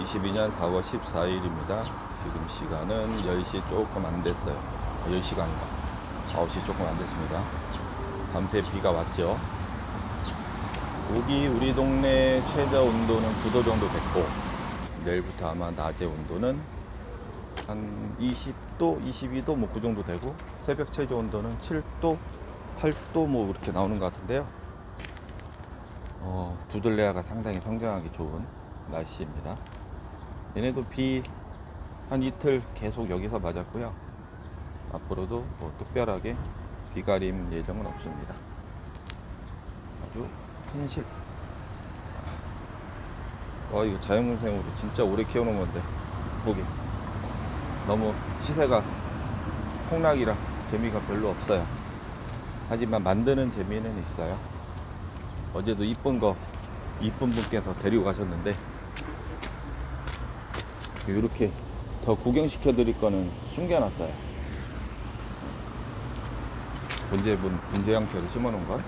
2022년 4월 14일입니다. 지금 시간은 10시 조금 안 됐어요. 10시가 아니라 9시 조금 안 됐습니다. 밤새 비가 왔죠. 여기 우리 동네 최저 온도는 9도 정도 됐고, 내일부터 아마 낮의 온도는 한 20도, 22도 뭐 그 정도 되고, 새벽 최저 온도는 7도, 8도 뭐 이렇게 나오는 것 같은데요. 부들레아가 상당히 성장하기 좋은 날씨입니다. 얘네도 비 한 이틀 계속 여기서 맞았고요. 앞으로도 뭐 특별하게 비가림 예정은 없습니다. 아주 튼실. 이거 자연군생으로 진짜 오래 키워놓은 건데 보기 너무 시세가 폭락이라 재미가 별로 없어요. 하지만 만드는 재미는 있어요. 어제도 이쁜 분께서 데리고 가셨는데, 이렇게 더 구경시켜 드릴 거는 숨겨놨어요. 분재 형태로 심어 놓은 걸.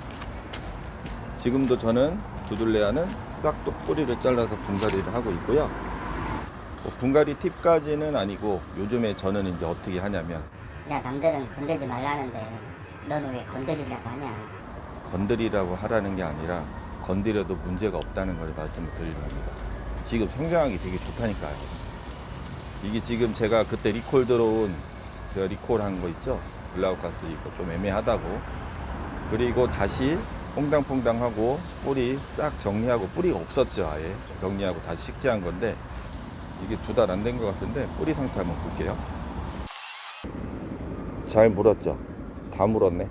지금도 저는 두들레아는 싹둑 뿌리를 잘라서 분갈이를 하고 있고요. 분갈이 팁까지는 아니고, 요즘에 저는 이제 어떻게 하냐면, 야, 남들은 건들지 말라는데 너는 왜 건드리려고 하냐? 건드리라고 하라는 게 아니라 건드려도 문제가 없다는 걸 말씀을 드리는 겁니다. 지금 성장하기 되게 좋다니까요. 이게 지금 제가 그때 리콜 들어온, 제가 리콜한 거 있죠? 블라우카스 이거 좀 애매하다고, 그리고 다시 퐁당퐁당하고 뿌리 싹 정리하고, 뿌리가 없었죠. 아예 정리하고 다시 식재한 건데, 이게 2달 안 된 것 같은데 뿌리 상태 한번 볼게요. 잘 물었죠? 다 물었네.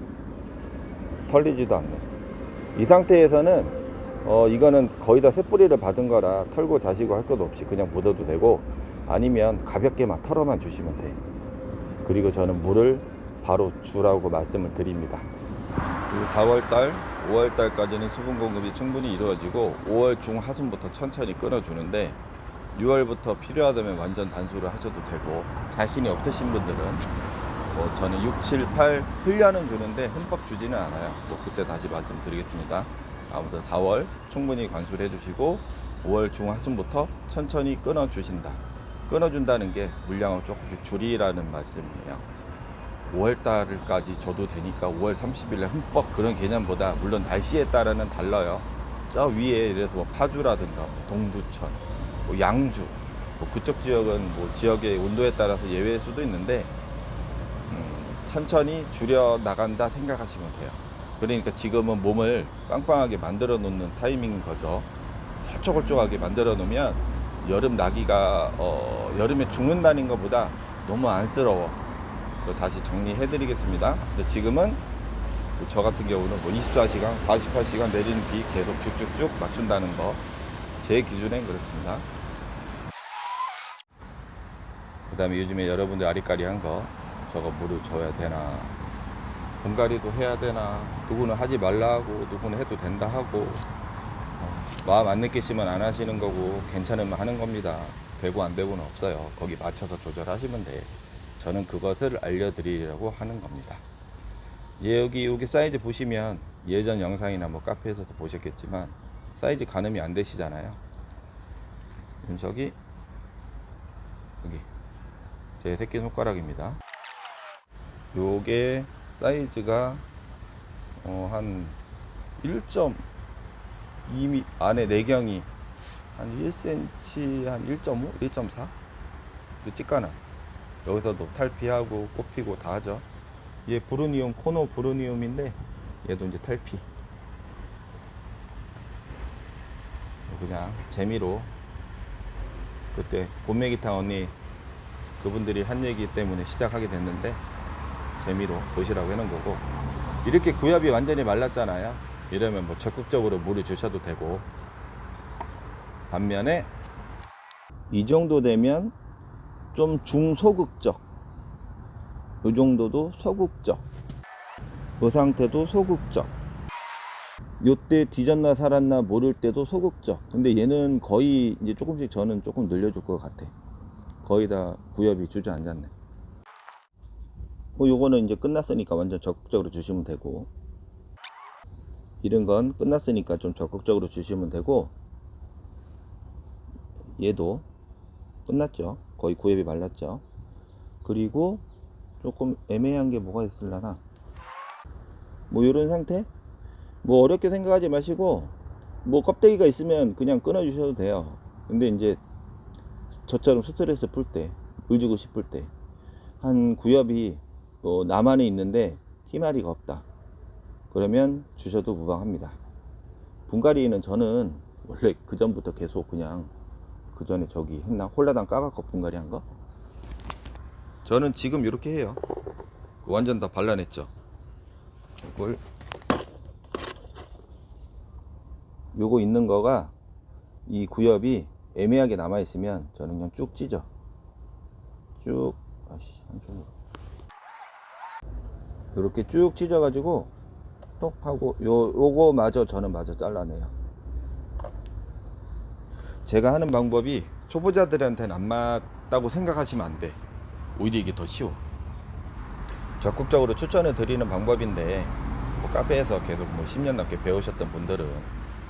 털리지도 않네. 이 상태에서는 이거는 거의 다 새뿌리를 받은 거라 털고 자시고 할 것도 없이 그냥 묻어도 되고, 아니면 가볍게 막 털어만 주시면 돼. 그리고 저는 물을 바로 주라고 말씀을 드립니다. 4월달, 5월달까지는 수분 공급이 충분히 이루어지고, 5월 중하순부터 천천히 끊어주는데, 6월부터 필요하다면 완전 단수를 하셔도 되고, 자신이 없으신 분들은 저는 6, 7, 8 흘려는 주는데 흠뻑 주지는 않아요. 그때 다시 말씀드리겠습니다. 아무튼 4월 충분히 관수를 해주시고, 5월 중하순부터 천천히 끊어주신다. 끊어준다는 게 물량을 조금씩 줄이라는 말씀이에요. 5월달까지 줘도 되니까 5월 30일에 흠뻑, 그런 개념보다, 물론 날씨에 따라는 달라요. 저 위에 이래서 뭐 파주라든가 동두천, 양주, 그쪽 지역은 지역의 온도에 따라서 예외일 수도 있는데, 천천히 줄여 나간다 생각하시면 돼요. 그러니까 지금은 몸을 빵빵하게 만들어 놓는 타이밍인 거죠. 홀쭉홀쭉하게 만들어 놓으면 여름 나기가 여름에 죽는다는 것보다 너무 안쓰러워. 다시 정리해 드리겠습니다. 근데 지금은 저 같은 경우는 24시간 48시간 내리는 비 계속 쭉쭉쭉 맞춘다는 거, 제 기준엔 그렇습니다. 그 다음에 요즘에 여러분들 아리까리한 거, 저거 물을 줘야 되나, 분갈이도 해야 되나, 누구는 하지 말라 하고 누구는 해도 된다 하고, 마음 안 느끼시면 안 하시는 거고, 괜찮으면 하는 겁니다. 되고 안 되고는 없어요. 거기 맞춰서 조절하시면 돼. 저는 그것을 알려드리려고 하는 겁니다. 여기 사이즈 보시면, 예전 영상이나 카페에서도 보셨겠지만 사이즈 가늠이 안 되시잖아요. 윤석이 여기 제 새끼손가락입니다. 요게 사이즈가 한 1.2mm, 안에 내경이 한 1cm, 한 1.5, 1.4 찌까나. 여기서도 탈피하고 꽃피고 다 하죠. 얘 브루니움, 코노 브루니움인데, 얘도 이제 탈피. 그냥 재미로, 그때 곰매기탕 언니 그분들이 한 얘기 때문에 시작하게 됐는데, 재미로 보시라고 해놓은 거고, 이렇게 구엽이 완전히 말랐잖아요. 이러면 적극적으로 물을 주셔도 되고, 반면에 이 정도 되면 좀 중소극적, 이 정도도 소극적, 이 상태도 소극적, 요때 뒤졌나 살았나 모를 때도 소극적. 근데 얘는 거의 이제 조금씩, 저는 조금 늘려줄 것 같아. 거의 다 구엽이 주저앉았네. 요거는 이제 끝났으니까 완전 적극적으로 주시면 되고, 이런 건 끝났으니까 좀 적극적으로 주시면 되고, 얘도 끝났죠. 거의 구엽이 말랐죠. 그리고 조금 애매한 게 뭐가 있을라나, 뭐 이런 상태. 뭐 어렵게 생각하지 마시고, 뭐 껍데기가 있으면 그냥 끊어 주셔도 돼요. 근데 이제 저처럼 스트레스 풀 때, 물 주고 싶을 때, 한 구엽이 나만에 있는데 희마리가 없다, 그러면 주셔도 무방합니다. 분갈이는 저는 원래 그 전부터 계속 그냥, 그 전에 저기 했나, 홀라당 까갖고 분갈이 한 거, 저는 지금 이렇게 해요. 완전 다 발라냈죠. 이걸, 요거 있는 거가, 이 구엽이 애매하게 남아 있으면 저는 그냥 쭉 찢어. 쭉, 아씨, 한쪽으로 이렇게 쭉 찢어 가지고 똑 하고, 요거 마저 저는 마저 잘라내요. 제가 하는 방법이 초보자들한테는 안 맞다고 생각하시면 안 돼. 오히려 이게 더 쉬워. 적극적으로 추천을 드리는 방법인데, 뭐 카페에서 계속 뭐 10년 넘게 배우셨던 분들은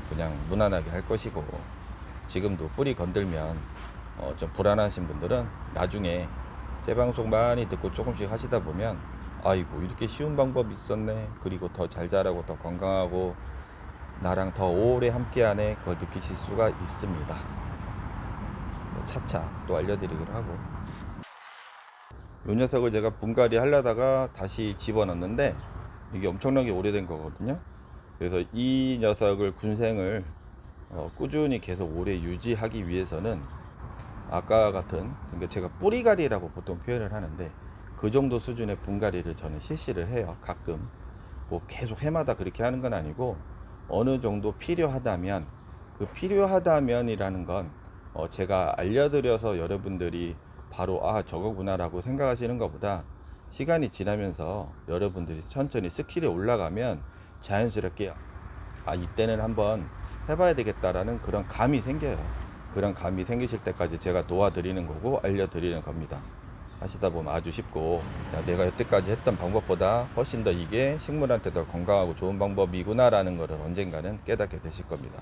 그냥 무난하게 할 것이고, 지금도 뿌리 건들면 좀 불안하신 분들은 나중에 제 방송 많이 듣고 조금씩 하시다 보면, 아이고 이렇게 쉬운 방법이 있었네, 그리고 더 잘 자라고 더 건강하고 나랑 더 오래 함께하네, 그걸 느끼실 수가 있습니다. 차차 또 알려드리기로 하고, 이 녀석을 제가 분갈이 하려다가 다시 집어넣는데 이게 엄청나게 오래된 거거든요. 그래서 이 녀석을, 군생을 꾸준히 계속 오래 유지하기 위해서는 아까 같은, 그러니까 제가 뿌리갈이라고 보통 표현을 하는데, 그 정도 수준의 분갈이를 저는 실시를 해요. 가끔 뭐 계속 해마다 그렇게 하는 건 아니고, 어느 정도 필요하다면, 그 필요하다면이라는 건 제가 알려드려서 여러분들이 바로 아 저거구나 라고 생각하시는 것보다, 시간이 지나면서 여러분들이 천천히 스킬이 올라가면 자연스럽게 아 이때는 한번 해봐야 되겠다라는 그런 감이 생겨요. 그런 감이 생기실 때까지 제가 도와드리는 거고 알려드리는 겁니다. 하시다 보면 아주 쉽고, 야, 내가 여태까지 했던 방법보다 훨씬 더 이게 식물한테 더 건강하고 좋은 방법이구나 라는 것을 언젠가는 깨닫게 되실 겁니다.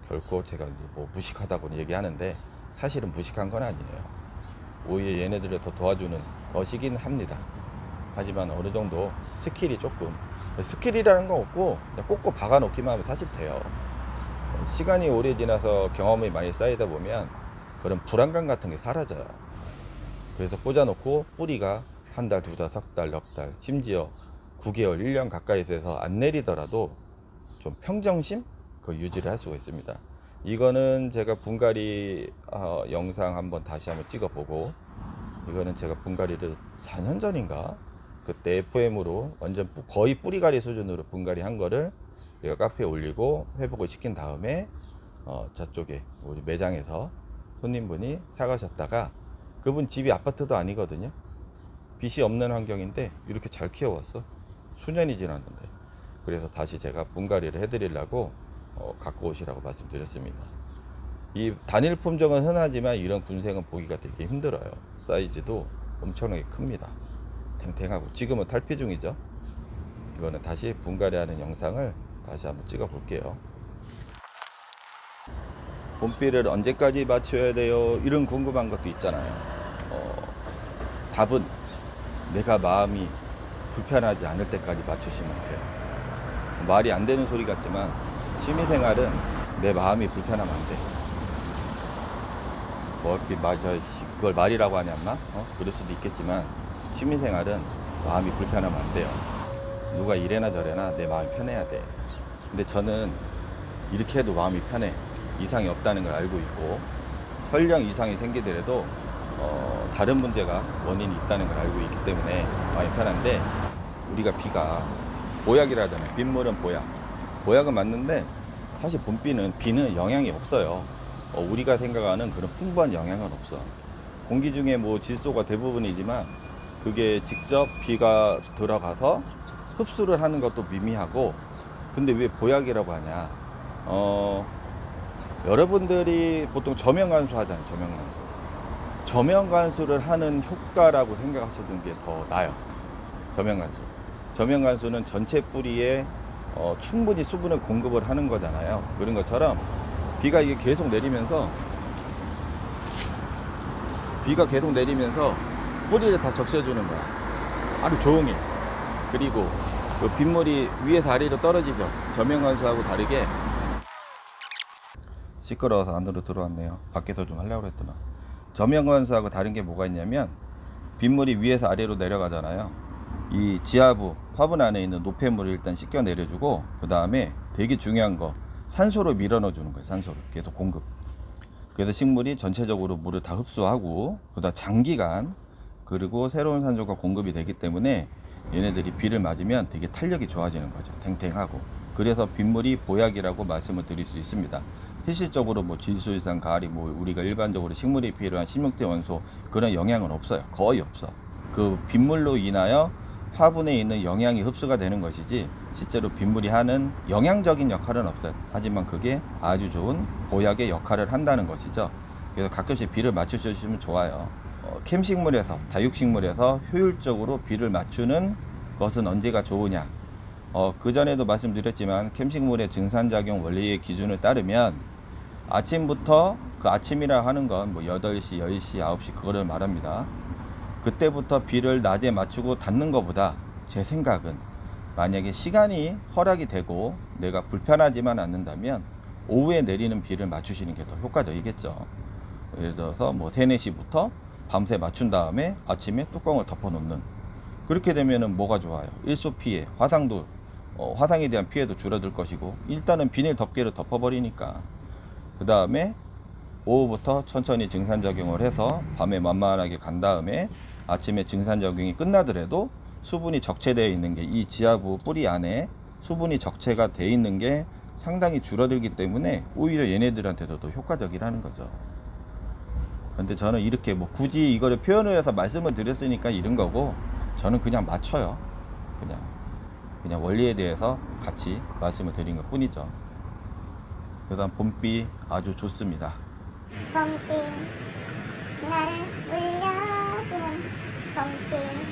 결코 제가 뭐 무식하다고 얘기하는데 사실은 무식한 건 아니에요. 오히려 얘네들을 더 도와주는 것이긴 합니다. 하지만 어느 정도 스킬이 조금, 스킬이라는 건 없고 그냥 꼭꼭 박아 놓기만 하면 사실 돼요. 시간이 오래 지나서 경험이 많이 쌓이다 보면 그런 불안감 같은 게 사라져요. 그래서 꽂아놓고 뿌리가 한 달, 두 달, 석 달, 넉 달, 심지어 9개월, 1년 가까이 돼서 안 내리더라도 좀 평정심? 그 유지를 할 수가 있습니다. 이거는 제가 분갈이 영상 한번 다시 한번 찍어보고, 이거는 제가 분갈이를 4년 전인가 그때 FM으로 완전 거의 뿌리갈이 수준으로 분갈이 한 거를 제가 카페에 올리고 회복을 시킨 다음에 저쪽에 우리 매장에서 손님분이 사가셨다가, 그분 집이 아파트도 아니거든요. 빛이 없는 환경인데 이렇게 잘 키워왔어. 수년이 지났는데. 그래서 다시 제가 분갈이를 해드리려고 갖고 오시라고 말씀드렸습니다. 이 단일 품종은 흔하지만 이런 군생은 보기가 되게 힘들어요. 사이즈도 엄청나게 큽니다. 탱탱하고 지금은 탈피 중이죠. 이거는 다시 분갈이 하는 영상을 다시 한번 찍어 볼게요. 봄비를 언제까지 맞춰야 돼요? 이런 궁금한 것도 있잖아요. 답은 내가 마음이 불편하지 않을 때까지 맞추시면 돼요. 말이 안 되는 소리 같지만 취미생활은 내 마음이 불편하면 안 돼. 뭐 맞아, 그걸 말이라고 하냐 마? 그럴 수도 있겠지만 취미생활은 마음이 불편하면 안 돼요. 누가 이래나 저래나 내 마음이 편해야 돼. 근데 저는 이렇게 해도 마음이 편해. 이상이 없다는 걸 알고 있고, 설령 이상이 생기더라도 다른 문제가 원인이 있다는 걸 알고 있기 때문에 마음이 편한데, 우리가 비가 보약이라잖아요. 빗물은 보약. 보약은 맞는데 사실 비는 영향이 없어요. 우리가 생각하는 그런 풍부한 영향은 없어. 공기 중에 뭐 질소가 대부분이지만 그게 직접 비가 들어가서 흡수를 하는 것도 미미하고. 근데 왜 보약이라고 하냐, 여러분들이 보통 저명관수 하잖아요. 저명관수를 하는 효과라고 생각하시는 게 더 나아요. 저명관수는 전체 뿌리에 충분히 수분을 공급을 하는 거잖아요. 그런 것처럼 비가 이게 계속 내리면서 비가 계속 내리면서 뿌리를 다 적셔주는 거야. 하루 종일. 그리고 그 빗물이 위에서 아래로 떨어지죠. 저명관수하고 다르게. 시끄러워서 안으로 들어왔네요. 밖에서 좀 하려고 했더만. 저명관수하고 다른 게 뭐가 있냐면 빗물이 위에서 아래로 내려가잖아요. 이 지하부 화분 안에 있는 노폐물을 일단 씻겨 내려주고, 그 다음에 되게 중요한 거 산소로 밀어 넣어 주는 거예요. 산소로 계속 공급. 그래서 식물이 전체적으로 물을 다 흡수하고, 그다음 장기간, 그리고 새로운 산소가 공급이 되기 때문에 얘네들이 비를 맞으면 되게 탄력이 좋아지는 거죠. 탱탱하고. 그래서 빗물이 보약이라고 말씀을 드릴 수 있습니다. 실질적으로 뭐 질소이산, 가리, 뭐 우리가 일반적으로 식물이 필요한 식목대 원소 그런 영향은 없어요. 거의 없어. 그 빗물로 인하여 화분에 있는 영양이 흡수가 되는 것이지 실제로 빗물이 하는 영양적인 역할은 없어요. 하지만 그게 아주 좋은 보약의 역할을 한다는 것이죠. 그래서 가끔씩 비를 맞춰주시면 좋아요. 캠식물에서, 다육식물에서 효율적으로 비를 맞추는 것은 언제가 좋으냐. 그 전에도 말씀드렸지만 캠식물의 증산작용 원리의 기준을 따르면 아침부터, 그 아침이라 하는 건 뭐 8시, 10시, 9시 그거를 말합니다. 그때부터 비를 낮에 맞추고 닫는 것보다 제 생각은 만약에 시간이 허락이 되고 내가 불편하지만 않는다면 오후에 내리는 비를 맞추시는 게 더 효과적이겠죠. 예를 들어서 뭐 3, 4시부터 밤새 맞춘 다음에 아침에 뚜껑을 덮어 놓는. 그렇게 되면은 뭐가 좋아요? 일소 피해, 화상도, 화상에 대한 피해도 줄어들 것이고, 일단은 비닐 덮개를 덮어버리니까. 그 다음에 오후부터 천천히 증산작용을 해서 밤에 만만하게 간 다음에 아침에 증산작용이 끝나더라도 수분이 적체되어 있는 게, 이 지하부 뿌리 안에 수분이 적체가 되어 있는 게 상당히 줄어들기 때문에 오히려 얘네들한테도 더 효과적이라는 거죠. 근데 저는 이렇게 뭐 굳이 이거를 표현을 해서 말씀을 드렸으니까 이런 거고, 저는 그냥 맞춰요. 그냥 원리에 대해서 같이 말씀을 드린 것 뿐이죠. 그 다음 봄비 아주 좋습니다. 봄비 나를 울려주는 봄비